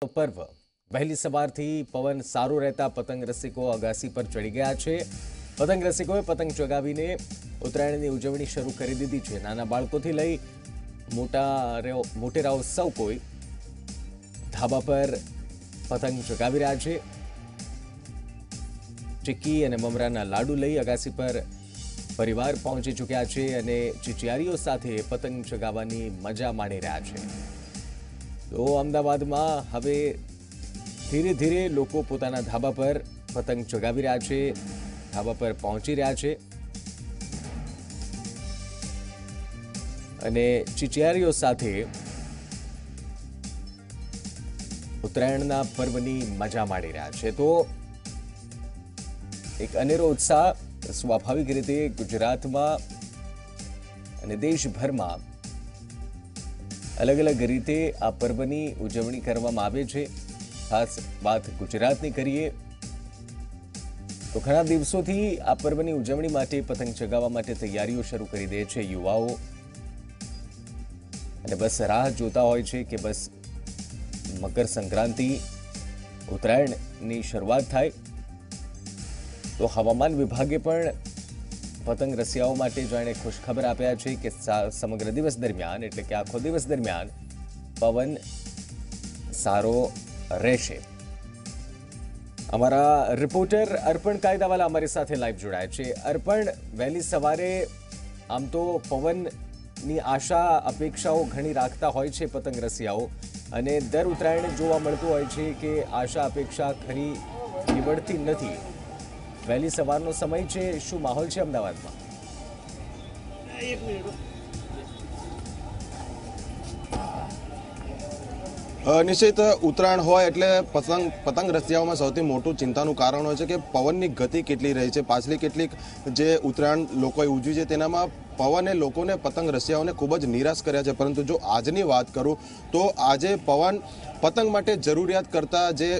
पर्व वहेली सवारथी पवन सारो रहता पतंग रसिको अगासी पर चढ़ी गया है। पतंग रसिकोए पतंग चगावीने उत्तरायणनी उजवणी शरू करी दीधी है। नाना बाळकोथी लई मोटेराओ सौ कोई धाबा पर पतंग चगावी रह्या छे। चिक्की अने ममराना लाडू लई अगासी पर परिवार पहोंची चूक्या छे अने चिचियारीओ साथे पतंग चगावવાની मजा माणी रह्या छे। तो अमदावादमां हवे धीरे धीरे लोको पोताना धाबा पर पतंग चगावी रह्या छे, धाबा पर पहोंची रह्या छे अने चिचियारीओ साथे उत्तरायणना पर्वनी मजा माणी रह्या छे। तो एक अनेरो उत्साह स्वाभाविक रीते गुजरातमां अने देशभरमां अलग अलग रीते आ पर्वनी उजवणी करवामां आवे छे। खास बात गुजरातनी करीए तो घणा दिवसोथी आ पर्वनी उजवणी माटे पतंग चगाववा माटे तैयारीओ शरू करी दे छे युवाओ अने बस राह जोता होय छे के बस मकर संक्रांति उत्तरायणनी शरूआत थाय। तो हवामान विभागे पण पतंग रसियाओ माटे जाणे खुशखबर आप्या छे के समग्र दिवस दरमियान एटले के आखो दिवस दरमियान पवन सारो रहेशे। अमारा रिपोर्टर अर्पण कायदावाला अमारी साथे लाइव जोड़ाया छे। अर्पण, वहेली सवारे आम तो पवननी आशा अपेक्षाओ घणी राखता होय छे पतंग रसियाओ अने दर उत्तरायणे जोवा मळतुं होय छे के आशा अपेक्षा खरी निवडती नथी। वहेली सवारनो समय छे, शुं माहोल छे अमदावादमां? निश्चित उत्तरायण होय एटले पतंग रसियाओमां सौथी मोटुं चिंतानुं कारण होय छे के पवननी गति केटली रही छे। पाछली केटलीक जे उत्तरायण लोकोए उजवी छे तेनामां पवने लोकोने पतंग रसियाओने खूब ज निराश कर्या छे। परंतु जो आजनी वात करूं तो आजे पवन पतंग माटे जरूरियात करता जे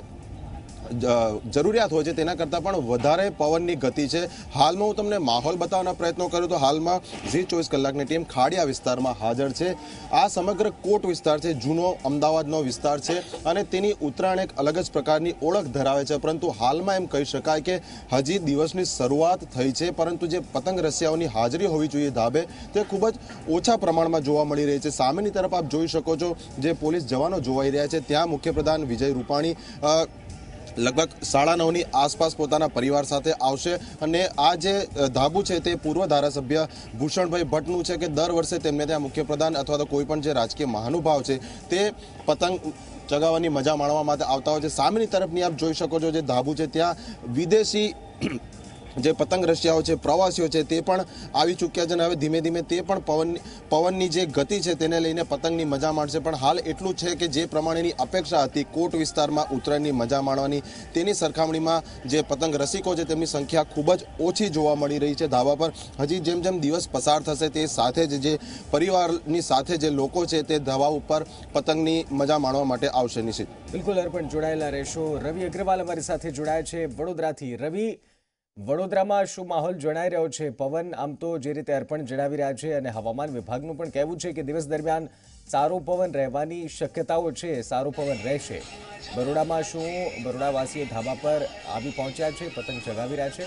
जरूरियात होय छे तेना करता पण वधारे पवननी गति छे। हाल में हूँ तमने माहोल बताववाना प्रयत्नो करूँ तो हाल में जी 24 कलाकनी टीम खाड़िया विस्तार में हाजर है। आ समग्र कोट विस्तार है, जूनो अमदावादनो विस्तार है और तेनी उत्तरायण एक अलग ज प्रकारनी ओळख धरावे छे। परंतु हाल में एम कही शकाय के हजी दिवसनी शरूआत थई छे, परंतु जे पतंग रसियाओनी हाजरी होवी जोईए धाबे ते खूब ज ओछा प्रमाण में जोवा मळी रही है। सामेनी तरफ आप जोई शको छो जे पोलीस जवानो जोवाई रह्या छे। त्यां मुख्यप्रधान विजय रूपाणी लगभग 9:30 आसपास पोताना परिवार साथे आवशे अने आ जे धाबू छे ते पूर्व धारासभ्य भूषणभाई भट्टनुं छे के दर वर्षे तेमने त्यां मुख्यप्रधान अथवा तो कोईपण जे राजकीय महानुभाव छे ते पतंग चगावવાની मजा माणवा माटे आवता होय छे। सामेनी तरफनी आप जोई शको छो जे धाबू छे त्यां विदेशी जे पतंग रसियाओ छे, प्रवासीओ छे ते पण आवी चूक्या छे। हवे धीमे धीमे ते पण पवननी जे गति छे तेने लईने पतंगनी मजा माणशे। पण हाल एटલું છે કે જે પ્રમાણેની અપેક્ષા હતી કોટ વિસ્તારમાં ઉત્તરાયણની મજા માણવાની તેની સરખામણીમાં જે પતંગ રસિકો છે તેમની સંખ્યા ખૂબ જ ઓછી જોવા મળી રહી છે ધાબા પર। હજી જેમ જેમ દિવસ પસાર થશે તે સાથે જ જે પરિવારની સાથે જે લોકો છે તે ધાબા ઉપર પતંગની મજા માણવા માટે આવશે। નિશ્ચિત बिल्कुल अर्पण जोड़ाયેલા રહેશો। रवि अग्रवाल अमारी साथे जोड़ाया छे वडोदराथी। रवि, वडोदरामां शुं माहोल जणाई रह्यो छे? पवन आम तो जे रीते अर्पण जणावी रह्या छे अने हवामान विभागनुं पण कहेवुं छे के दिवस दरमियान सारो पवन रहेवानी शक्यताओ छे, सारो पवन रहेशे। बरोडामां शुं बरोडावासीओ धाबा पर आवी पहोंच्या छे, पतंग चगावी रह्या छे?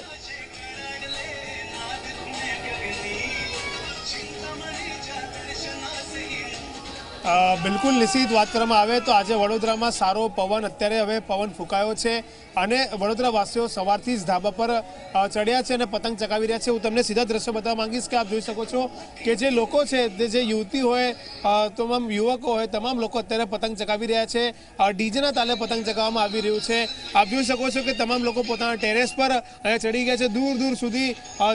बिल्कुल निश्चित बात करवामां आवे तो आज वडोदरामां सारो पवन अत्यारे हवे पवन फूंकायो छे अने वडोदरावासीओ सवारथी ज धाबा पर चढ़्या छे अने पतंग चगावी रह्या छे। हूँ तमने सीधा दृश्य बताववा मांगीश के आप जोई शको छो के जे लोको छे जे युवती होय तमाम युवको होय तमाम लोको अत्यारे पतंग चगावी रह्या छे। डीजेना ताले पतंग चगाववामां आवी रह्युं छे। आप जोई शको छो के तमाम लोको पोताना टेरेस पर चढ़ी गया छे। दूर दूर सुधी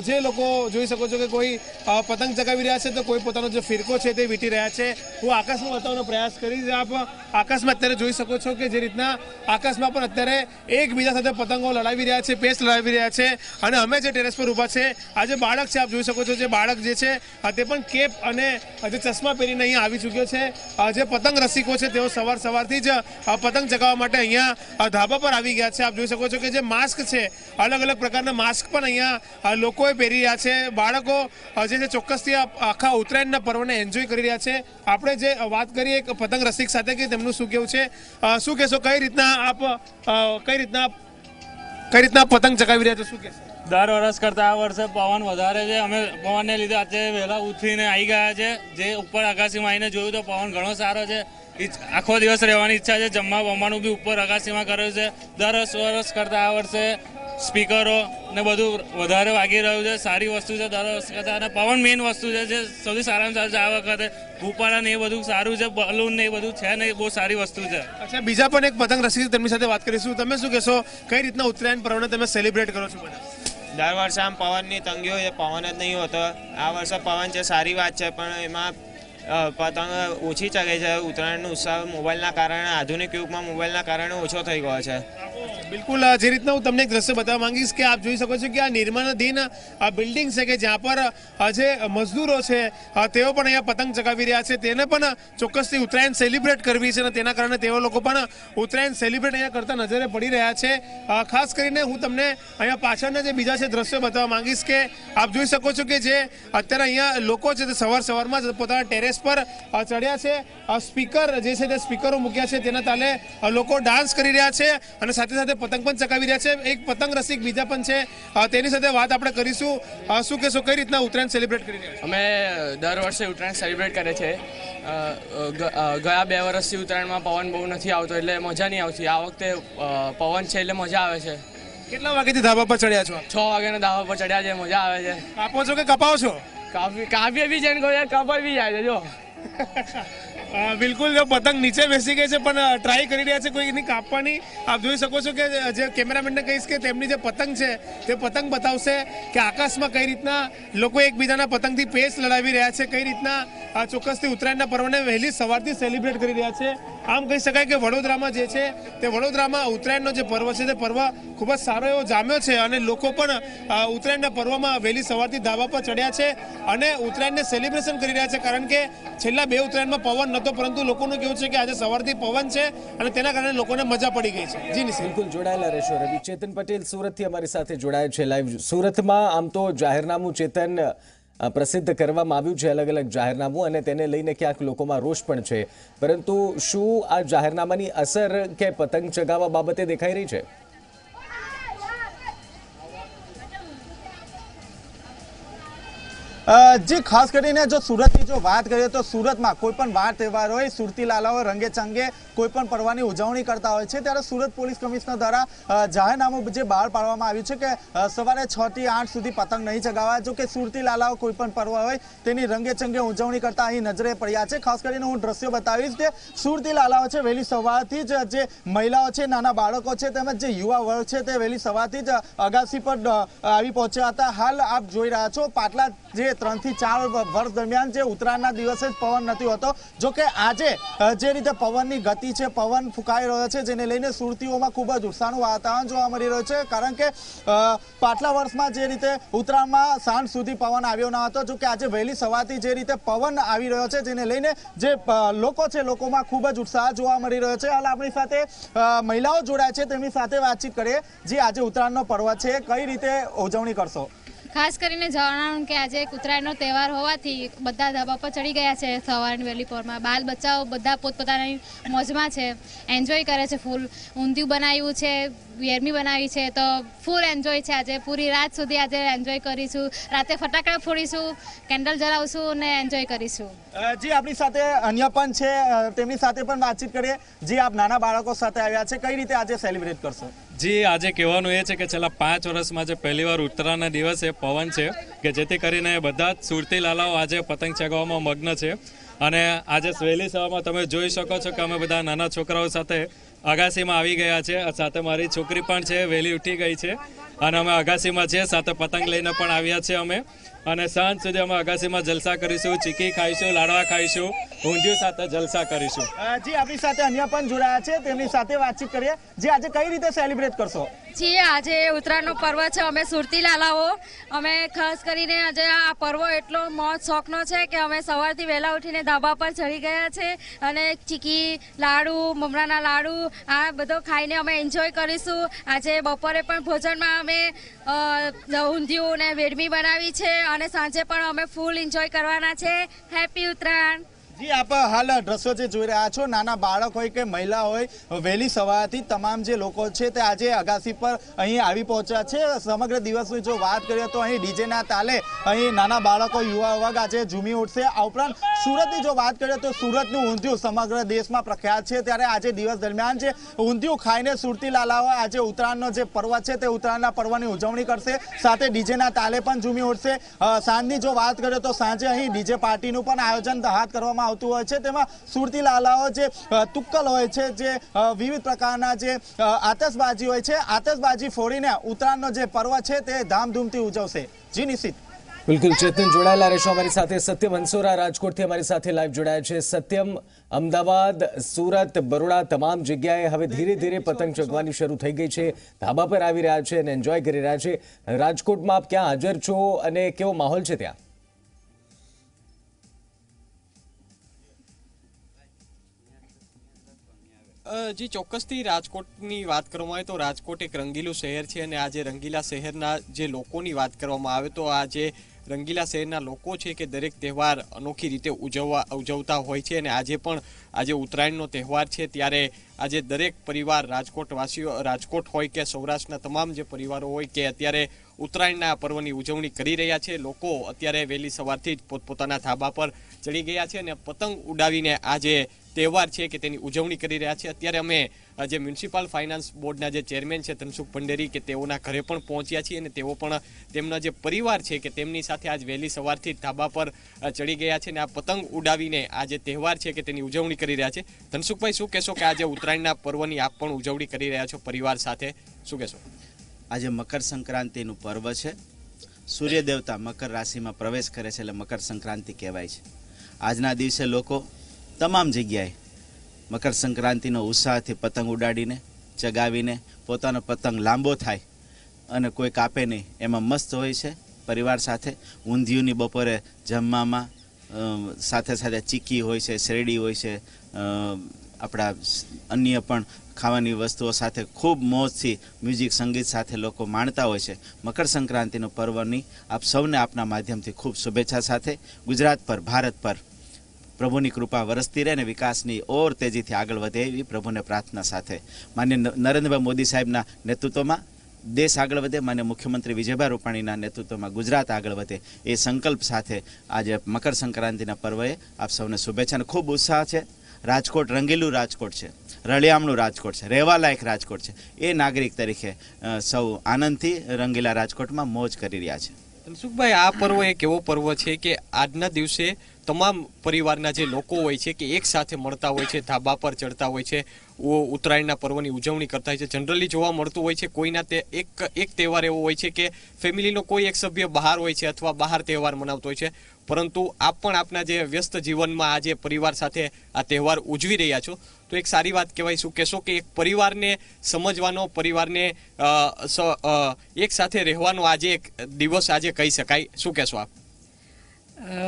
जे लोको जोई शको छो के कोई पतंग चगावी रह्या छे तो कोई पोतानो जे फिरको छे ते वीटी रह्या छे। हूँ आकाश में बतावવાનો प्रयास करीश। आप आकाश में अत्यारे जोई शको छो के जे रीतना आकाश में पण अत्यारे एकबीजा साथे पतंगो लड़ावी रह्या छे, पेच लड़ावी रह्या छे अने अमे जे टेरेस पर ऊभा छे आ जे बाळक छे आप जोई शको छो जे बाळक जे छे ते पण केप अने जे चश्मा पहेरीने अहींया आवी चूक्यो छे। जे पतंग रसिको छे तेओ सवारथी ज पतंग चगाववा माटे अहींया धाबा पर आवी गया छे। आप जोई शको छो के जे मास्क छे अलग अलग प्रकारना मास्क पण अहींया लोकोए पहेरी रह्या छे। बाळको जे चोक्कसथी आखा उत्तरायणना पर्वने एन्जॉय करी रह्या छे। આપણે જે વાત કરીએ એક પતંગ રસિક સાથે કે તેમનું શું કેવું છે. શું કહેશો, કઈ રીતના આપ કઈ રીતના પતંગ ચગાવી રહ્યા છો, શું કહેશો? દર વર્ષ કરતાં આ વર્ષે પવન વધારે છે. અમે પવનને લીધે આજે વહેલા ઉઠીને આવી ગયા છે. જે ઉપર આકાશીમાં આવીને જોયું તો પવન ઘણો સારો છે. આખો દિવસ રહેવાની ઈચ્છા છે. જમવાનું બી ઉપર આકાશીમાં કર્યું છે. દર વર્ષ કરતાં આ વર્ષે સ્પીકરો ને બધું વધારે વાગી રહ્યું છે. સારી વસ્તુ છે દર વર્ષ કરતાં. અને પવન મેઇન વસ્તુ છે જે સૌથી સારામાં સારું છે. આ વખતે ભૂપાળા ને એ બધું સારું છે. બલૂન ને એ બધું છે ને એ બહુ સારી વસ્તુ છે. અચ્છા, બીજા પણ એક પતંગ રસિક તેમની સાથે વાત કરીશું. તમે શું કહેશો, કઈ રીતના ઉત્તરાયણ પર્વને તમે સેલિબ્રેટ કરો છો બધા? દર વર્ષે આમ પવનની તંગી હોય પવન જ નહીં હોતો. આ વર્ષે પવન છે, સારી વાત છે, પણ એમાં પતંગ ઓછી ચગે છે. ઉત્તરાયણનો ઉત્સાહ મોબાઈલના કારણે, આધુનિક યુગમાં મોબાઈલના કારણે ઓછો થઈ ગયો છે. બિલકુલ, જે રીતના હું તમને એક દ્રશ્ય બતાવવા માંગીશ કે આપ જોઈ શકો છો કે આ નિર્માણાધીન આ બિલ્ડિંગ છે કે જ્યાં પર જે મજદૂરો છે તેઓ પણ અહીંયા પતંગ ચગાવી રહ્યા છે. તેને પણ ચોક્કસથી ઉત્તરાયણ સેલિબ્રેટ કરવી છે અને તેના કારણે તેઓ લોકો પણ ઉત્તરાયણ સેલિબ્રેટ અહીંયા કરતા નજરે પડી રહ્યા છે. ખાસ કરીને હું તમને અહીંયા પાછળના જે બીજા છે દ્રશ્યો બતાવવા માંગીશ કે આપ જોઈ શકો છો કે જે અત્યારે અહીંયા લોકો છે તે સવારમાં જ પોતાના ટેરેસ પર ચડ્યા છે. સ્પીકર જે છે તે સ્પીકરો મૂક્યા છે, તેના તાલે લોકો ડાન્સ કરી રહ્યા છે અને સાથે સાથે પતંગ પણ ચગાવી રહ્યા છે. એક પતંગ રસિક બીજા પણ છે, તેની સાથે વાત આપણે કરીશું. શું કહેશો, કઈ રીતના ઉત્તરાયણ સેલિબ્રેટ કરી રહ્યા છો? અમે દર વર્ષે ઉત્તરાયણ સેલિબ્રેટ કરે છે. ગયા 2 વર્ષથી ઉત્તરાયણમાં પવન બહુ નથી આવતો એટલે મજા નહીં આવતી. આ વખતે પવન છે એટલે મજા આવે છે. કેટલા વાગ્યાથી ધાબા પર ચડ્યા છો? 6 વાગ્યાના ધાબા પર ચડ્યા છે, મજા આવે છે. કાપો છો કે કપાવો છો? કાપીએ બી જઈને કહ્યું કપાઈ બી જાય છે. જો બિલકુલ, જો પતંગ નીચે બેસી ગઈ છે પણ ટ્રાય કરી રહ્યા છે કોઈની કાપવાની. આપ જોઈ શકો છો કે જે કેમેરામેનને કહીશ કે તેમની જે પતંગ છે તે પતંગ બતાવશે કે આકાશમાં કઈ રીતના લોકો એકબીજાના પતંગથી પેચ લડાવી રહ્યા છે, કઈ રીતના ચોક્કસથી ઉત્તરાયણના પર્વને વહેલી સવારથી સેલિબ્રેટ કરી રહ્યા છે. આમ કહી શકાય કે વડોદરામાં જે છે તે વડોદરામાં ઉત્તરાયણનો જે પર્વ છે તે પર્વ ખૂબ જ સારો એવો જામ્યો છે અને લોકો પણ ઉત્તરાયણના પર્વમાં વહેલી સવારથી ધાબા પર ચડ્યા છે અને ઉત્તરાયણને સેલિબ્રેશન કરી રહ્યા છે. કારણ કે છેલ્લા 2 ઉત્તરાયણમાં પવન નહોતો, પરંતુ લોકોનું કેવું છે કે આજે સવારથી પવન છે અને તેના કારણે લોકોને મજા પડી ગઈ છે. જી નિશિત, બિલકુલ જોડાયેલા રહેશો. રવિ ચેતન પટેલ સુરતથી અમારી સાથે જોડાયા છે લાઈવ. સુરતમાં આમ તો જાહેરનામું ચેતન પ્રસિદ્ધ કરવામાં આવ્યું છે, અલગ અલગ જાહેરનામું, અને તેને લઈને ક્યાંક લોકોમાં રોષ પણ છે. પરંતુ શું આ જાહેરનામાની અસર કે પતંગ ચગાવવા બાબતે દેખાઈ રહી છે? જી, ખાસ કરીને જો સુરતની જો વાત કરીએ તો સુરતમાં કોઈ પણ વાર તહેવાર હોય, સુરતી લાલાઓ રંગે ચંગે કોઈ પણ પર્વની ઉજવણી કરતા હોય છે. ત્યારે સુરત પોલીસ કમિશનર દ્વારા જાહેરનામું જે બહાર પાડવામાં આવ્યું છે કે સવારે 6 થી 8 સુધી પતંગ નહીં ચગાવવા. જો કે સુરતી લાલાઓ કોઈ પણ પર્વ હોય તેની રંગે ચંગે ઉજવણી કરતા અહીં નજરે પડ્યા છે. ખાસ કરીને હું દ્રશ્યો બતાવીશ કે સુરતી લાલાઓ છે વહેલી સવારથી જ જે મહિલાઓ છે, નાના બાળકો છે, તેમજ જે યુવા વર્ગ છે તે વહેલી સવારથી જ અગાસી પર આવી પહોંચ્યા હતા. હાલ આપ જોઈ રહ્યા છો પાટલા જે 3 થી 4 વર્ષ દરમિયાન જે ઉત્તરાયણના દિવસે જ પવન નથી હોતો. જો કે આજે જે રીતે પવનની ગતિ છે, પવન ફૂંકાઈ રહ્યો છે, જેને લઈને સુરતીઓમાં ખૂબ જ ઉત્સાહનું વાતાવરણ જોવા મળી રહ્યું છે. કારણ કે પાછલા વર્ષમાં જે રીતે ઉત્તરાયણમાં સાંજ સુધી પવન આવ્યો ન હતો, જો કે આજે વહેલી સવારથી જે રીતે પવન આવી રહ્યો છે જેને લઈને જે લોકો છે લોકોમાં ખૂબ જ ઉત્સાહ જોવા મળી રહ્યો છે. હાલ આપણી સાથે મહિલાઓ જોડાય છે, તેમની સાથે વાતચીત કરીએ. જે આજે ઉત્તરાયણનો પર્વ છે, કઈ રીતે ઉજવણી કરશો? ખાસ કરીને જણાવું કે આજે એક ઉત્તરાયણનો તહેવાર હોવાથી બધા ધાબા પર ચડી ગયા છે. સવારની વહેલી પોરમાં બાલ બચ્ચાઓ બધા પોતપોતાની મોજમાં છે, એન્જોય કરે છે. ફૂલ ઊંધિયું બનાવ્યું છે, વેરમી બનાવી છે, તો ફૂલ એન્જોય છે. આજે પૂરી રાત સુધી આજે એન્જોય કરીશું. રાતે ફટાકડા ફોડીશું, કેન્ડલ જલાવશું અને એન્જોય કરીશું. જી, આપણી સાથે અન્ય પણ છે, તેમની સાથે પણ વાતચીત કરીએ. જી, આપ નાના બાળકો સાથે આવ્યા છે, કઈ રીતે આજે સેલિબ્રેટ કરશો? જી, આજે કહેવાનું એ છે કે છેલ્લા 5 વર્ષમાં જે પહેલીવાર ઉત્તરાયણના દિવસે પવન છે કે જેથી કરીને બધા જ સુરતી લાલાઓ આજે પતંગ ચગાવવામાં મગ્ન છે. અને આજે વહેલી સવારમાં તમે જોઈ શકો છો કે અમે બધા નાના છોકરાઓ સાથે અગાસીમાં આવી ગયા છે. સાથે મારી છોકરી પણ છે, વહેલી ઉઠી ગઈ છે અને અમે અગાસીમાં છીએ. સાથે પતંગ લઈને પણ આવ્યા છીએ અમે. અને સાંજ સુધી અમે અગાસીમાં જલસા કરીશું, ચીકી ખાઈશું, લાડવા ખાઈશું, ઊંધિયું સાથે જલસા કરીશું. જી, આપણી સાથે અન્ય પણ જોડાયા છે, તેમની સાથે વાતચીત કરીએ. જે આજે કઈ રીતે સેલિબ્રેટ કરશો? જી, આજે ઉત્તરાયણનો પર્વ છે. અમે સુરતી લાલાઓ અમે ખાસ કરીને આજે આ પર્વ એટલો મોજ શોખનો છે કે અમે સવારથી વહેલા ઉઠીને ધાબા પર ચડી ગયા છે અને ચીકી, લાડુ, મમરાના લાડુ આ બધો ખાઈને અમે એન્જોય કરીશું. આજે બપોરે પણ ભોજનમાં અમે ઊંધિયું અને વેડમી બનાવી છે અને સાંજે પણ અમે ફૂલ એન્જોય કરવાના છે. હેપી ઉત્તરાયણ. જી આપ હાલ દ્રશ્યો જે જોઈ રહ્યા છો, નાના બાળક હોય કે મહિલા હોય, વહેલી સવારથી તમામ જે લોકો છે તે આજે અગાસી પર અહીં આવી પહોંચ્યા છે. સમગ્ર દિવસની જો વાત કરીએ તો અહીં ડીજેના તાલે અહીં નાના બાળકો, યુવા વર્ગ આજે ઝૂમી ઉઠશે. આ ઉપરાંત સુરતની જો વાત કરીએ તો સુરતનું ઊંધિયું સમગ્ર દેશમાં પ્રખ્યાત છે, ત્યારે આજે દિવસ દરમિયાન જે ઊંધિયું ખાઈને સુરતી લાલાઓ આજે ઉત્તરાયણનો જે પર્વ છે તે ઉત્તરાયણના પર્વની ઉજવણી કરશે, સાથે ડીજેના તાલે પણ ઝૂમી ઉઠશે. સાંજની જો વાત કરીએ તો સાંજે અહીં ડીજે પાર્ટીનું પણ આયોજન હાથ કરવામાં આવતું હોય છે, તેમાં સુરતી લાલાઓ જે તુક્કલ હોય છે, જે વિવિધ પ્રકારના જે આતશબાજી હોય છે, આતશબાજી ફોડીને ઉત્તરાયણનો જે પર્વ છે તે ધામધૂમથી ઉજવશે. જી નિશિત. બિલકુલ ચેતન, જોડાયેલા રહેશો અમારી સાથે. સત્યમ હંસોરા રાજકોટથી અમારી સાથે લાઈવ જોડાયા છે. સત્યમ, અમદાવાદ, સુરત, બરોડા તમામ જગ્યાએ હવે ધીરે ધીરે પતંગ ચગવાની શરૂ થઈ ગઈ છે, ધાબા પર આવી રહ્યા છે અને એન્જોય કરી રહ્યા છે. રાજકોટમાં આપ ક્યાં હાજર છો અને કેવો માહોલ છે ત્યાં? જી ચોક્કસથી રાજકોટની વાત કરવામાં આવે તો રાજકોટ એક રંગીલું શહેર છે અને આજે રંગીલા શહેરના જે લોકોની વાત કરવામાં આવે તો આ જે રંગીલા શહેરના લોકો છે કે દરેક તહેવાર અનોખી રીતે ઉજવતા હોય છે અને આજે પણ આજે ઉત્તરાયણનો તહેવાર છે, ત્યારે આજે દરેક પરિવાર રાજકોટવાસીઓ, રાજકોટ હોય કે સૌરાષ્ટ્રના તમામ જે પરિવારો હોય કે અત્યારે ઉત્તરાયણના પર્વની ઉજવણી કરી રહ્યા છે. લોકો અત્યારે વહેલી સવારથી જ પોતપોતાના ધાબા પર ચડી ગયા છે અને પતંગ ઉડાવીને આજે તહેવાર છે કે તેની ઉજવણી કરી રહ્યા છે. અત્યારે અમે જે મ્યુનિસિપલ ફાઇનાન્સ બોર્ડના જે ચેરમેન છે ધનસુખ ભંડેરી કે તેઓના ઘરે પણ પહોંચ્યા છીએ અને તેઓ પણ તેમના જે પરિવાર છે કે તેમની સાથે આજ વહેલી સવારથી જ ધાબા પર ચડી ગયા છે અને આ પતંગ ઉડાવીને આ જે તહેવાર છે કે તેની ઉજવણી કરી રહ્યા છે. ધનસુખભાઈ, શું કહેશો કે આજે ઉત્તરાયણના પર્વની આપ પણ ઉજવણી કરી રહ્યા છો પરિવાર સાથે, શું કહેશો? આજે મકર સંક્રાંતિનું પર્વ છે. સૂર્ય દેવતા મકર રાશિમાં પ્રવેશ કરે છે એટલે મકર સંક્રાંતિ કહેવાય છે. આજના દિવસે લોકો તમામ જગ્યાએ મકર સંક્રાંતિનો ઉત્સાહથી પતંગ ઉડાડીને, ચગાવીને પોતાનો પતંગ લાંબો થાય અને કોઈ કાપે નહીં એમાં મસ્ત હોય છે પરિવાર સાથે. ઊંધિયુંની બપોરે જમવામાં સાથે સાથે ચીક્કી હોય છે, શેરડી હોય છે, આપણા અન્ય પણ ખાવાની વસ્તુઓ સાથે ખૂબ મોજથી મ્યુઝિક સંગીત સાથે લોકો માણતા હોય છે. મકર સંક્રાંતિનો પર્વની આપ સૌને આપના માધ્યમથી ખૂબ શુભેચ્છા સાથે ગુજરાત પર, ભારત પર પ્રભુની કૃપા વરસતી રહે અને વિકાસની ઓર તેજીથી આગળ વધે એવી પ્રભુને પ્રાર્થના સાથે માન્ય નરેન્દ્રભાઈ મોદી સાહેબના નેતૃત્વમાં દેશ આગળ વધે, માન્ય મુખ્યમંત્રી વિજયભાઈ રૂપાણીના નેતૃત્વમાં ગુજરાત આગળ વધે એ સંકલ્પ સાથે આજે મકર સંક્રાંતિના પર્વએ આપ સૌને શુભેચ્છા. અને ખૂબ ઉત્સાહ છે. રાજકોટ રંગીલું રાજકોટ છે, રળિયામણું રાજકોટ છે, રહેવાલાયક રાજકોટ છે. એ નાગરિક તરીકે સૌ આનંદથી રંગીલા રાજકોટમાં મોજ કરી રહ્યા છે. ધનસુખભાઈ, આ પર્વ એક એવો પર્વ છે કે આજના દિવસે તમામ પરિવારના જે લોકો હોય છે કે એક સાથે મળતા હોય છે, ધાબા પર ચડતા હોય છે, ઉત્તરાયણના પર્વની ઉજવણી કરતા હોય છે. જનરલી જોવા મળતું હોય છે કોઈના એક તહેવાર એવો હોય છે કે ફેમિલીનો કોઈ એક સભ્ય બહાર હોય છે અથવા બહાર તહેવાર મનાવતો હોય છે, પરંતુ આપ પણ આપના જે વ્યસ્ત જીવનમાં આજે પરિવાર સાથે આ તહેવાર ઉજવી રહ્યા છો તો એક સારી વાત કહેવાય. શું કહેશો કે એક પરિવારને સમજવાનો, પરિવારને એક સાથે રહેવાનો આજે એક દિવસ આજે કહી શકાય, શું કહેશો આપ?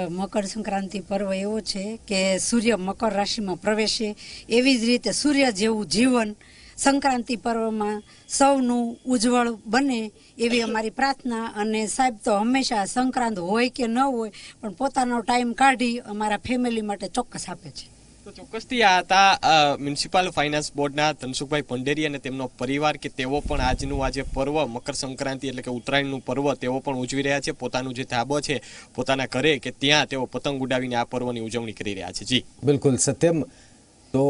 મકર સંક્રાંતિ પર્વ એવો છે કે સૂર્ય મકર રાશિમાં પ્રવેશે એવી જ રીતે સૂર્ય જેવું જીવન સંક્રાંતિ પર્વમાં સૌનું ઉજ્જવળ બને એવી અમારી પ્રાર્થના. અને સાહેબ તો હંમેશા સંક્રાંત હોય કે ન હોય પણ પોતાનો ટાઈમ કાઢી અમારા ફેમિલી માટે ચોક્કસ આપે છે. તો ચોક્કસથી આ હતા મ્યુનિસિપલ ફાઇનાન્સ બોર્ડના ધનસુખભાઈ ભંડેરી અને તેમનો પરિવાર કે તેઓ પણ આજનું આજે પર્વ મકર સંક્રાંતિ એટલે કે ઉત્તરાયણનું પર્વ તેઓ પણ ઉજવી રહ્યા છે. પોતાનું જે ધાબો છે પોતાના ઘરે કે ત્યાં તેઓ પતંગ ઉડાવીને આ પર્વની ઉજવણી કરી રહ્યા છે. જી બિલકુલ સત્યમ. તો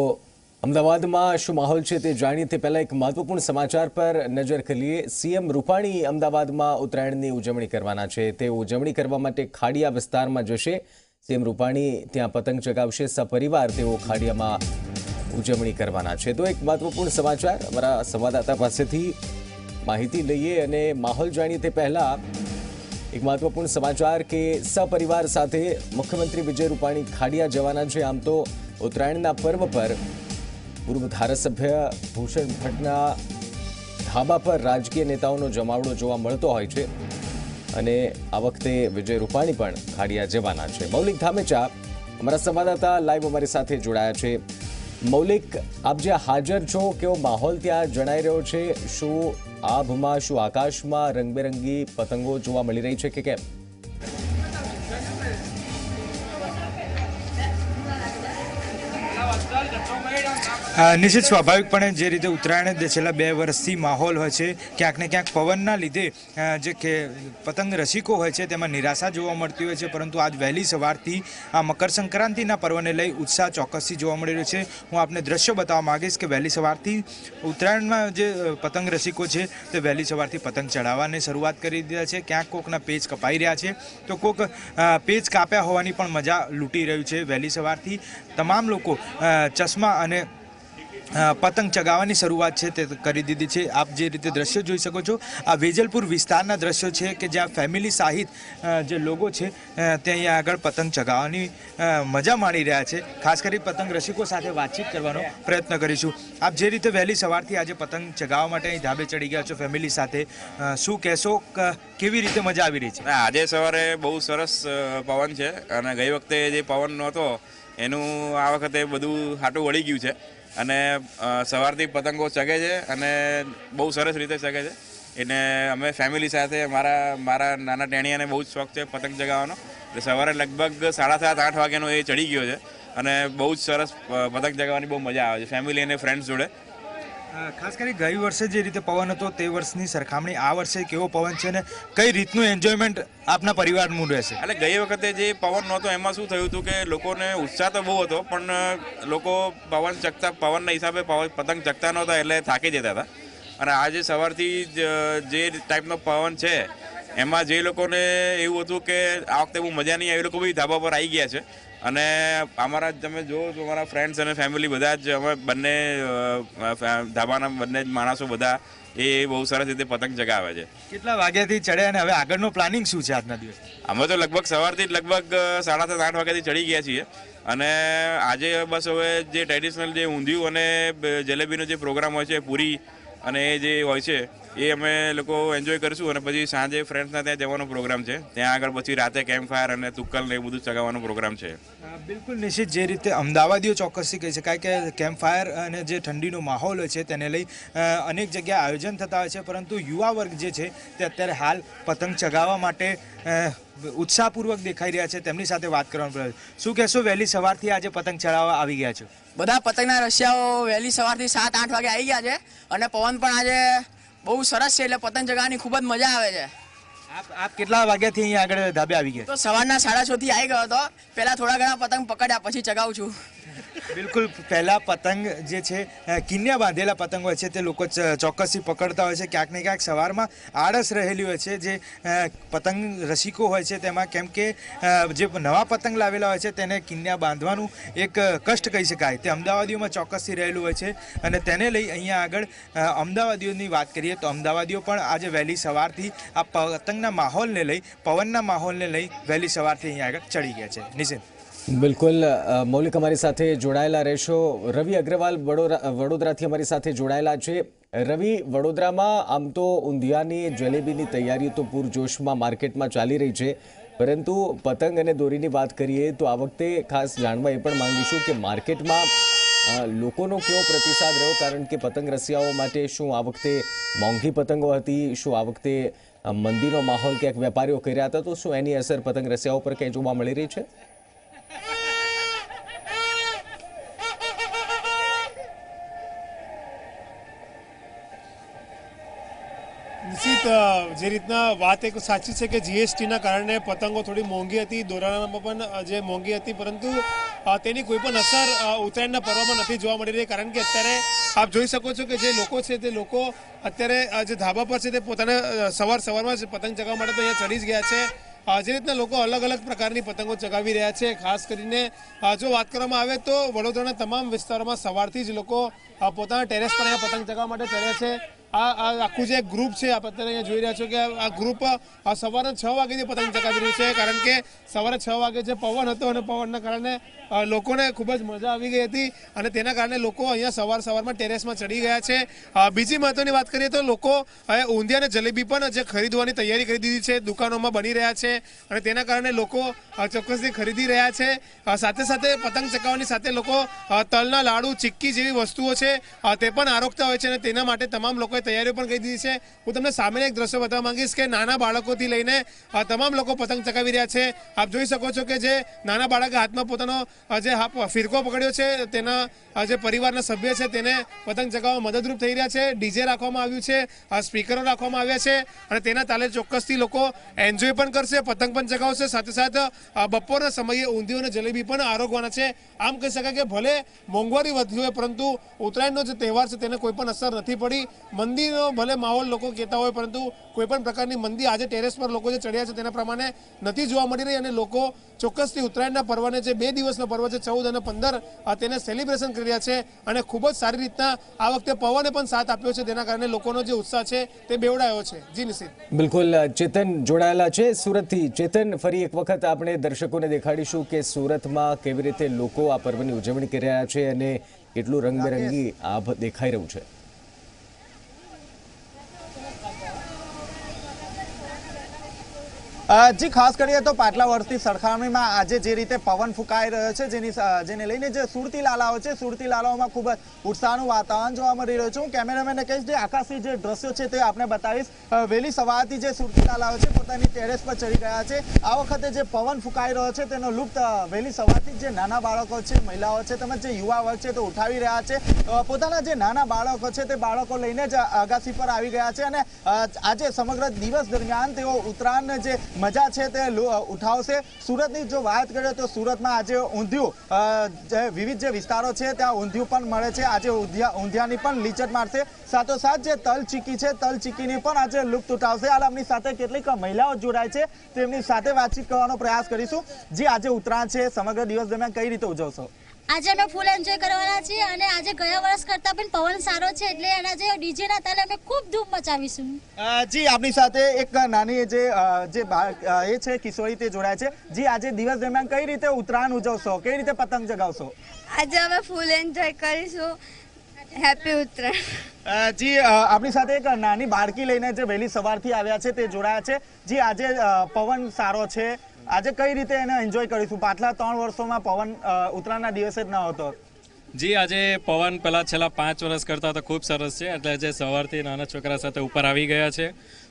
અમદાવાદમાં શું માહોલ છે તે જાણીએ તે પહેલા એક મહત્વપૂર્ણ સમાચાર પર નજર કરીએ. સીએમ રૂપાણી અમદાવાદમાં ઉત્તરાયણની ઉજવણી કરવાના છે. તે ઉજવણી કરવા માટે ખાડિયા વિસ્તારમાં જશે. સીએમ રૂપાણી ત્યાં પતંગ ચગાવશે, સપરિવાર તેઓ ખાડિયામાં ઉજવણી કરવાના છે. તો એક મહત્વપૂર્ણ સમાચાર અમારા સંવાદદાતા પાસેથી માહિતી લઈએ અને માહોલ જાણીએ તે પહેલા એક મહત્વપૂર્ણ સમાચાર કે સપરિવાર સાથે મુખ્યમંત્રી વિજય રૂપાણી ખાડિયા જવાના છે. આમ તો ઉત્તરાયણના પર્વ પર પૂર્વ ધારાસભ્ય ભૂષણ ભટ્ટના ધાબા પર રાજકીય નેતાઓનો જમાવડો જોવા મળતો હોય છે અને આ વખતે વિજય રૂપાણી પણ ખાડિયા જવાના છે. મૌલિક ધામેચા અમારા સંવાદદાતા લાઈવ અમારી સાથે જોડાયા છે. મૌલિક, આપ જે હાજર છો, કેવો માહોલ ત્યાં જણાઈ રહ્યો છે? શું આભમાં, શું આકાશમાં રંગબેરંગી પતંગો જોવા મળી રહી છે કે કેમ? નિશ્ચિત સ્વાભાવિકપણે જે રીતે ઉત્તરાયણ છેલ્લા 2 વર્ષથી માહોલ હોય છે, ક્યાંક ને ક્યાંક પવનના લીધે જે કે પતંગ રસિકો હોય છે તેમાં નિરાશા જોવા મળતી હોય છે, પરંતુ આજ વહેલી સવારથી આ મકર સંક્રાંતિના પર્વને લઈ ઉત્સાહ ચોક્કસથી જોવા મળી રહ્યો છે. હું આપને દ્રશ્યો બતાવવા માંગીશ કે વહેલી સવારથી ઉત્તરાયણમાં જે પતંગ રસિકો છે તે વહેલી સવારથી પતંગ ચડાવવાની શરૂઆત કરી દીધા છે. ક્યાંક કોકના પેચ કપાઈ રહ્યા છે તો કોક પેચ કાપ્યા હોવાની પણ મજા લૂંટી રહ્યું છે. વહેલી સવારથી તમામ લોકો ચશ્મા અને પતંગ ચગાવવાની શરૂઆત છે તે કરી દીધી છે. આપ જે રીતે દ્રશ્યો જોઈ શકો છો આ વેજલપુર વિસ્તારના દ્રશ્યો છે કે જ્યાં ફેમિલી સહિત જે લોકો છે તે અહીંયા આગળ પતંગ ચગાવવાની મજા માણી રહ્યા છે. ખાસ કરી પતંગ રસિકો સાથે વાતચીત કરવાનો પ્રયત્ન કરીશું. આપ જે રીતે વહેલી સવારથી આજે પતંગ ચગાવવા માટે અહીં ધાબે ચડી ગયા છો ફેમિલી સાથે, શું કહેશો, કેવી રીતે મજા આવી રહી છે? આજે સવારે બહુ સરસ પવન છે અને ગઈ વખતે જે પવન નહોતો એનું આ વખતે બધું હાટું વળી ગયું છે અને સવારથી પતંગો ચગે છે અને બહુ સરસ રીતે ચગે છે. એટલે અમે ફેમિલી સાથે મારા નાના ટેણીયાને બહુ જ શોખ છે પતંગ ચગાવવાનો, એટલે સવારે લગભગ 7:30-8 વાગ્યાનો એ ચડી ગયો છે અને બહુ જ સરસ પતંગ ચગાવવાની બહુ મજા આવે છે ફેમિલી અને ફ્રેન્ડ્સ જોડે. ખાસ કરી ગઈ વર્ષે જે રીતે પવન હતો તે વર્ષની સરખામણી આ વર્ષે કેવો પવન છે ને કઈ રીતનું એન્જોયમેન્ટ આપના પરિવારનું રહેશે? એટલે ગઈ વખતે જે પવન નહોતો એમાં શું થયું હતું કે લોકોને ઉત્સાહ તો બહુ હતો પણ લોકો પવનના હિસાબે પતંગ ચગતા નહોતા એટલે થાકી જતા હતા. અને આજે સવારથી જે ટાઈપનો પવન છે એમાં જે લોકોને એવું હતું કે આ વખતે બહુ મજા નહીં આવી, લોકો બી ધાબા પર આવી ગયા છે. અને અમારા તમે જુઓ તો અમારા ફ્રેન્ડ્સ અને ફેમિલી બધા જ અમે બંને ધાબાના બંને જ માણસો બધા એ બહુ સરસ રીતે પતંગ ચગાવે છે. કેટલા વાગ્યાથી ચડ્યા અને હવે આગળનો પ્લાનિંગ શું છે આજના દિવસ? અમે તો લગભગ સવારથી લગભગ 7:30-8 વાગ્યાથી ચડી ગયા છીએ અને આજે બસ હવે જે ટ્રેડિશનલ જે ઊંધિયું અને જલેબીનો જે પ્રોગ્રામ હોય છે, પૂરી અને એ જે હોય છે એ અમે લોકો એન્જોય કરીશું અને પછી સાંજે ફ્રેન્ડ્સના ત્યાં જવાનો પ્રોગ્રામ છે. ત્યાં આગળ પછી રાતે કેમ્પ ફાયર અને તુક્કલ ને એ બધું ચગાવવાનો પ્રોગ્રામ છે. બિલકુલ નિશ્ચિત જે રીતે અમદાવાદીઓ ચોક્કસથી કહી શકાય કે કેમ્પ ફાયર અને જે ઠંડીનો માહોલ હોય છે તેને લઈ અનેક જગ્યાએ આયોજન થતા હોય છે, પરંતુ યુવા વર્ગ જે છે તે અત્યારે હાલ પતંગ ચગાવવા માટે ઉત્સાહપૂર્વક દેખાઈ રહ્યા છે. તેમની સાથે વાત કરવાનો પ્રયાસ. શું કહેશો, વહેલી સવારથી આજે પતંગ ચડાવવા આવી ગયા છો? બધા પતંગના રશિયાઓ વહેલી સવારથી 7-8 વાગે આવી ગયા છે અને પવન પણ આજે બહુ સરસ છે એટલે પતંગ ચગાવવાની ખૂબ જ મજા આવે છે. આપ કેટલા વાગ્યાથી અહીંયા આગળ ધાબે આવી ગયા? તો સવારના 6:30 થી આવી ગયો હતો. પહેલા થોડા ઘણા પતંગ પકડ્યા પછી ચગાવું છું. બિલકુલ, પહેલા પતંગ જે છે કિન્યા બાંધેલા પતંગ હોય છે તે લોકો ચોક્કસથી પકડતા હોય છે. ક્યાંક ને ક્યાંક સવારમાં આળસ રહેલી હોય છે જે પતંગ રસિકો હોય છે તેમાં, કેમ કે જે નવા પતંગ લાવેલા હોય છે તેને કિન્યા બાંધવાનું એક કષ્ટ કહી શકાય તે અમદાવાદીઓમાં ચોક્કસથી રહેલું હોય છે. અને તેને લઈ અહીંયા આગળ અમદાવાદીઓની વાત કરીએ તો અમદાવાદીઓ પણ આજે વહેલી સવારથી આ પતંગના માહોલને લઈ, પવનના માહોલને લઈ વહેલી સવારથી અહીંયા આગળ ચડી ગયા છે. નિશિત બિલકુલ મૌલિક અમારી સાથે જોડાયેલા રહેશો. રવિ અગ્રવાલ વડોદરાથી અમારી સાથે જોડાયેલા છે. રવિ, વડોદરામાં આમ તો ઊંધિયાની જલેબીની તૈયારીઓ તો પૂરજોશમાં માર્કેટમાં ચાલી રહી છે, પરંતુ પતંગ અને દોરીની વાત કરીએ તો આ વખતે ખાસ જાણવા એ પણ માંગીશું કે માર્કેટમાં લોકોનો કેવો પ્રતિસાદ રહ્યો, કારણ કે પતંગ રસિયાઓ માટે શું આ વખતે મોંઘી પતંગો હતી, શું આ વખતે મંદીનો માહોલ ક્યાંક વેપારીઓ કર્યા હતા, તો શું એની અસર પતંગ રસિયાઓ પર ક્યાંય જોવા મળી રહી છે? નિશ્ચિત જે રીતના વાત એક સાચી છે કે જીએસટીના કારણે પતંગો થોડી મોંઘી હતી, દોરાણામાં પણ જે મોંઘી હતી, પરંતુ તેની કોઈ પણ અસર ઉત્તરાયણના પર્વમાં નથી જોવા મળી રહી. કારણ કે અત્યારે આપ જોઈ શકો છો કે જે લોકો છે તે લોકો અત્યારે જે ધાબા પર છે તે પોતાના સવારમાં જ પતંગ ચગાવવા માટે તો અહીંયા ચડી જ ગયા છે. જે રીતના લોકો અલગ અલગ પ્રકારની પતંગો ચગાવી રહ્યા છે. ખાસ કરીને જો વાત કરવામાં આવે તો વડોદરાના તમામ વિસ્તારોમાં સવારથી જ લોકો પોતાના ટેરેસ પર અહીંયા પતંગ ચગાવવા માટે ચડ્યા છે. આ આખું જે ગ્રુપ છે આપ અત્યારે અહીંયા જોઈ રહ્યા છો કે આ ગ્રુપ સવારે 6 વાગ્યાથી પતંગ ચગાવી રહ્યું છે, કારણ કે સવારે 6 વાગે જે પવન હતો અને પવનના કારણે લોકોને ખૂબ જ મજા આવી ગઈ હતી અને તેના કારણે લોકો અહીંયા સવારમાં ટેરેસમાં ચડી ગયા છે. બીજી મહત્વની વાત કરીએ તો લોકો ઊંધિયા અને જલેબી પણ જે ખરીદવાની તૈયારી કરી દીધી છે, દુકાનોમાં બની રહ્યા છે અને તેના કારણે લોકો ચોક્કસથી ખરીદી રહ્યા છે. સાથે સાથે પતંગ ચગાવવાની સાથે લોકો તલના લાડુ, ચીક્કી જેવી વસ્તુઓ છે તે પણ આરોગતા હોય છે અને તેના માટે તમામ લોકો લોકોએ તૈયારીઓ પણ કરી દીધી છે. હું તમને સામે એક દ્રશ્ય બતાવવા માંગીશ કે નાના બાળકોથી લઈને તમામ લોકો પતંગ ચગાવી રહ્યા છે. આપ જોઈ શકો છો કે જે નાના બાળકે હાથમાં પોતાનો જે ફિરકો પકડ્યો છે તેના જે પરિવારના સભ્ય છે તેને પતંગ ચગાવવા મદદરૂપ થઈ રહ્યા છે. ડીજે રાખવામાં આવ્યું છે, સ્પીકરો રાખવામાં આવ્યા છે અને તેના તાલે ચોક્કસથી લોકો એન્જોય પણ કરશે, પતંગ પણ ચગાવશે. સાથે સાથે બપોરના સમયે ઊંધિયું અને જલેબી પણ આરોગવાના છે. આમ કહી શકાય કે ભલે મોંઘવારી વધી હોય પરંતુ ઉત્તરાયણનો જે તહેવાર છે તેને કોઈ પણ અસર નથી પડી. મંદીનો ભલે માહોલ લોકો કહેતા હોય પરંતુ કોઈ પણ પ્રકારની મંદી આજે ટેરેસ પર લોકો જે ચડ્યા છે તેના પ્રમાણે નથી જોવા મળી રહી અને લોકો ચોક્કસથી ઉત્તરાયણના પર્વને જે 2 દિવસનો પર્વ છે 14 અને 15 તેને સેલિબ્રેશન કરી રહ્યા છે અને ખૂબ જ સારી રીતના આ વખતે પવને પણ સાથ આપ્યો છે. તેના કારણે લોકોનો જે ઉત્સાહ છે તે બેવડાયો છે. જી નિશિત. બિલકુલ, ચેતન જોડાયેલા છે સુરતથી. ચેતન, ફરી એક વખત આપણે દર્શકોને દેખાડીશું કે સુરતમાં કેવી રીતે લોકો આ પર્વની ઉજવણી કરી રહ્યા છે અને કેટલું રંગબેરંગી આભ દેખાઈ રહ્યું છે. જી, ખાસ કરીએ તો પાછલા વર્ષની સરખામણીમાં આજે જે રીતે પવન ફૂંકાઈ રહ્યો છે જેને લઈને જે સુરતી લાલાઓ છે, સુરતી લાલાઓમાં ખૂબ જ ઉત્સાહનું વાતાવરણ જોવા મળી રહ્યું છે. હું કેમેરામેનને કહીશ જે આકાશી જે દ્રશ્યો છે તે આપણે બતાવીશ. વહેલી સવારથી જે સુરતી લાલાઓ છે પોતાની ટેરેસ પર ચડી ગયા છે. આ વખતે જે પવન ફૂંકાઈ રહ્યો છે તેનો લુપ્ત વહેલી સવારથી જે નાના બાળકો છે, મહિલાઓ છે તેમજ જે યુવા વર્ગ છે તે ઉઠાવી રહ્યા છે. પોતાના જે નાના બાળકો છે તે બાળકો લઈને જ અગાસી પર આવી ગયા છે અને આજે સમગ્ર દિવસ દરમિયાન તેઓ ઉત્તરાયણને જે મજા છે તે ઉઠાવશે. સુરતની જો વાત કરીએ તો સુરતમાં આજે ઊંધિયું વિવિધ જે વિસ્તારો છે ત્યાં ઊંધિયું પણ મળે છે. આજે ઊંધિયાની પણ લીચટ મારશે. સાથોસાથ જે તલ ચીકી છે તલ ચીકીની પણ આજે લુપ્ત ઉઠાવશે. હાલ આપણી સાથે કેટલીક મહિલાઓ જોડાય છે તેમની સાથે વાતચીત કરવાનો પ્રયાસ કરીશું. જે આજે ઉત્તરાયણ છે સમગ્ર દિવસ દરમિયાન કઈ રીતે ઉજવશો? આજે અમે ફૂલ એન્જોય કરવાના છીએ અને આજે ગયા વર્ષ કરતા પણ પવન સારો છે એટલે એના જે ડીજેના તાલે અમે ખૂબ ધૂમ મચાવીશું. જી, આપણી સાથે એક નાની જે એ છે કિશોરી તે જોડાય છે. જી, આજે દિવસ દરમિયાન કઈ રીતે ઉત્તરાયણ ઉજવશો, કઈ રીતે પતંગ ચગાવશો? આજે અમે ફૂલ એન્જોય કરીશું. હેપી ઉત્તરાયણ. જી, આપણી સાથે એક નાની બાળકી લઈને જે વહેલી સવારથી આવ્યા છે તે જોડાયા છે. જી, આજે પવન સારો છે, આજે કઈ રીતે એને એન્જોય કરીશું? પાછલા 3 વર્ષોમાં પવન ઉત્તરાયણના દિવસે જ ન હતો. જી, આજે પવન પેલા છેલ્લા 5 વર્ષ કરતા તો ખૂબ સરસ છે. એટલે જે સવારથી નાના છોકરા સાથે ઉપર આવી ગયા છે,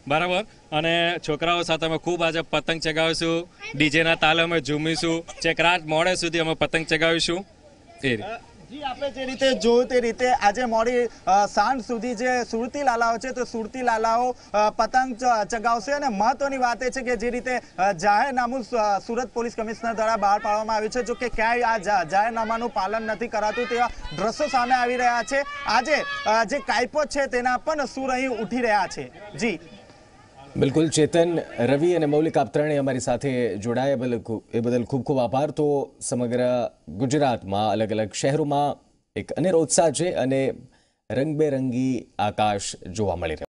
બરાબર, અને છોકરાઓ સાથે અમે ખૂબ આજે પતંગ ચગાવીશું. ડીજેના તાલે અમે ઝૂમીશું. છેક રાત મોડે સુધી અમે પતંગ ચગાવીશું. એ રીતે જી, આપણે જે રીતે જોયું તે રીતે આજે મોડી સાંજ સુધી જે સુરતી લાલાઓ છે તો સુરતી લાલાઓ પતંગ ચગાવશે. અને મહત્વની વાત એ છે કે જે રીતે જાહેરનામું સુરત પોલીસ કમિશનર દ્વારા બહાર પાડવામાં આવ્યું છે, જો કે ક્યાંય આ જાહેરનામાનું પાલન નથી કરાતું તેવા દ્રશ્યો સામે આવી રહ્યા છે. આજે જે કાયપો છે તેના પણ સૂર અહીં ઉઠી રહ્યા છે. જી બિલકુલ, ચેતન, રવિ અને મૌલિક આપ ત્રણેય અમારી સાથે જોડાયા એ બદલ ખૂબ ખૂબ આભાર. તો સમગ્ર ગુજરાતમાં અલગ અલગ શહેરોમાં એક અનેરો ઉત્સાહ છે અને રંગબેરંગી આકાશ જોવા મળી રહ્યો.